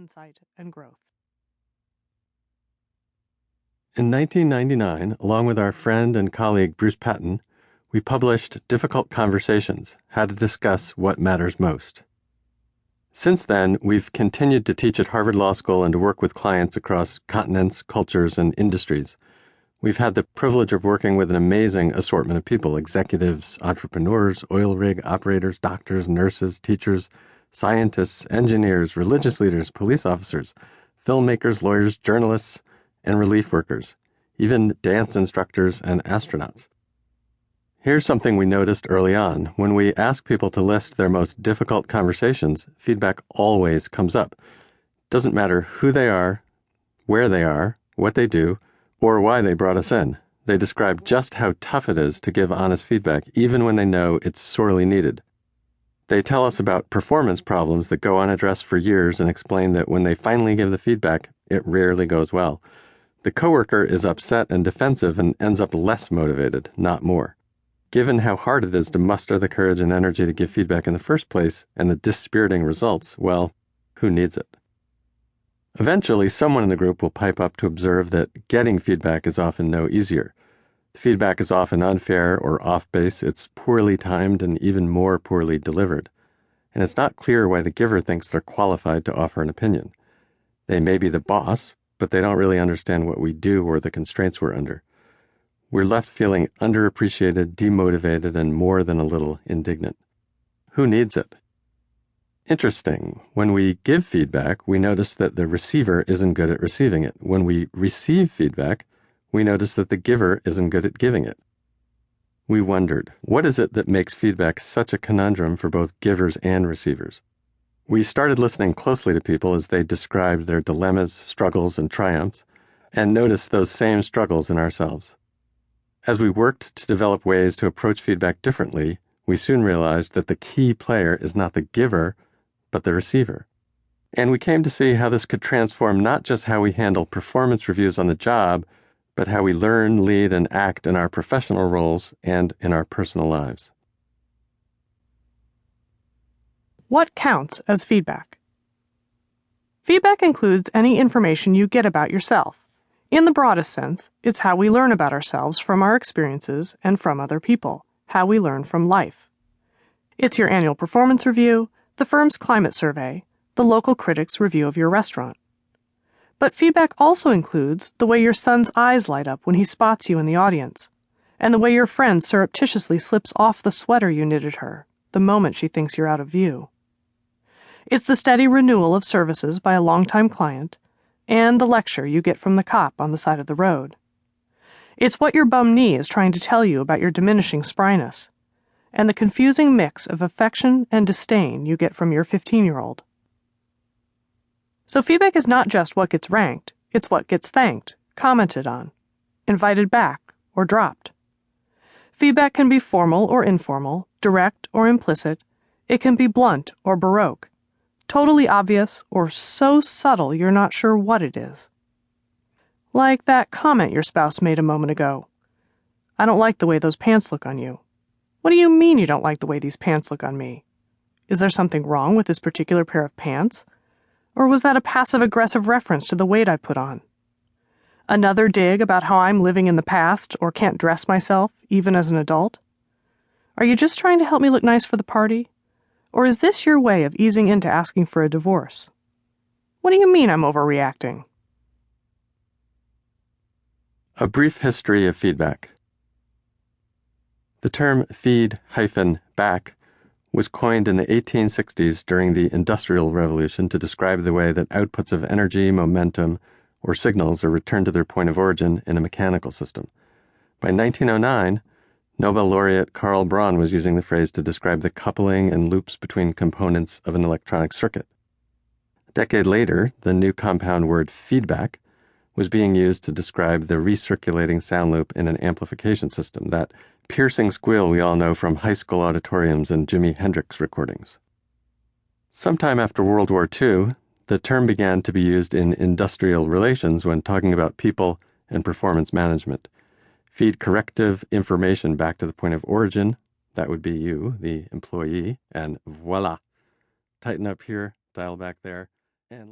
insight and growth. In 1999, along with our friend and colleague Bruce Patton, we published Difficult Conversations: How to Discuss What Matters Most. Since then, we've continued to teach at Harvard Law School and to work with clients across continents, cultures, and industries. We've had the privilege of working with an amazing assortment of people: executives, entrepreneurs, oil rig operators, doctors, nurses, teachers, scientists, engineers, religious leaders, police officers, filmmakers, lawyers, journalists, and relief workers, even dance instructors and astronauts. Here's something we noticed early on. When we ask people to list their most difficult conversations, feedback always comes up. Doesn't matter who they are, where they are, what they do, or why they brought us in. They describe just how tough it is to give honest feedback, even when they know it's sorely needed. They tell us about performance problems that go unaddressed for years and explain that when they finally give the feedback, it rarely goes well. The coworker is upset and defensive and ends up less motivated, not more. Given how hard it is to muster the courage and energy to give feedback in the first place and the dispiriting results, well, who needs it? Eventually, someone in the group will pipe up to observe that getting feedback is often no easier. The feedback is often unfair or off base, it's poorly timed and even more poorly delivered. And it's not clear why the giver thinks they're qualified to offer an opinion. They may be the boss, but they don't really understand what we do or the constraints we're under. We're left feeling underappreciated, demotivated, and more than a little indignant. Who needs it? Interesting. When we give feedback, we notice that the receiver isn't good at receiving it. When we receive feedback, we notice that the giver isn't good at giving it. We wondered, what is it that makes feedback such a conundrum for both givers and receivers? We started listening closely to people as they described their dilemmas, struggles, and triumphs, and noticed those same struggles in ourselves. As we worked to develop ways to approach feedback differently, we soon realized that the key player is not the giver, but the receiver. And we came to see how this could transform not just how we handle performance reviews on the job, but how we learn, lead, and act in our professional roles and in our personal lives. What counts as feedback? Feedback includes any information you get about yourself. In the broadest sense, it's how we learn about ourselves from our experiences and from other people, how we learn from life. It's your annual performance review, the firm's climate survey, the local critic's review of your restaurant. But feedback also includes the way your son's eyes light up when he spots you in the audience, and the way your friend surreptitiously slips off the sweater you knitted her the moment she thinks you're out of view. It's the steady renewal of services by a longtime client, and the lecture you get from the cop on the side of the road. It's what your bum knee is trying to tell you about your diminishing spryness, and the confusing mix of affection and disdain you get from your 15-year-old. So feedback is not just what gets ranked, it's what gets thanked, commented on, invited back, or dropped. Feedback can be formal or informal, direct or implicit. It can be blunt or baroque, totally obvious, or so subtle you're not sure what it is. Like that comment your spouse made a moment ago. I don't like the way those pants look on you. What do you mean you don't like the way these pants look on me? Is there something wrong with this particular pair of pants? Or was that a passive-aggressive reference to the weight I put on? Another dig about how I'm living in the past or can't dress myself, even as an adult? Are you just trying to help me look nice for the party? Or is this your way of easing into asking for a divorce? What do you mean I'm overreacting? A brief history of feedback. The term feed-back was coined in the 1860s during the Industrial Revolution to describe the way that outputs of energy, momentum, or signals are returned to their point of origin in a mechanical system. By 1909, Nobel laureate Karl Braun was using the phrase to describe the coupling and loops between components of an electronic circuit. A decade later, the new compound word feedback was being used to describe the recirculating sound loop in an amplification system, that piercing squeal we all know from high school auditoriums and Jimi Hendrix recordings. Sometime after World War II, the term began to be used in industrial relations when talking about people and performance management. Feed corrective information back to the point of origin, that would be you, the employee, and voila. Tighten up here, dial back there, and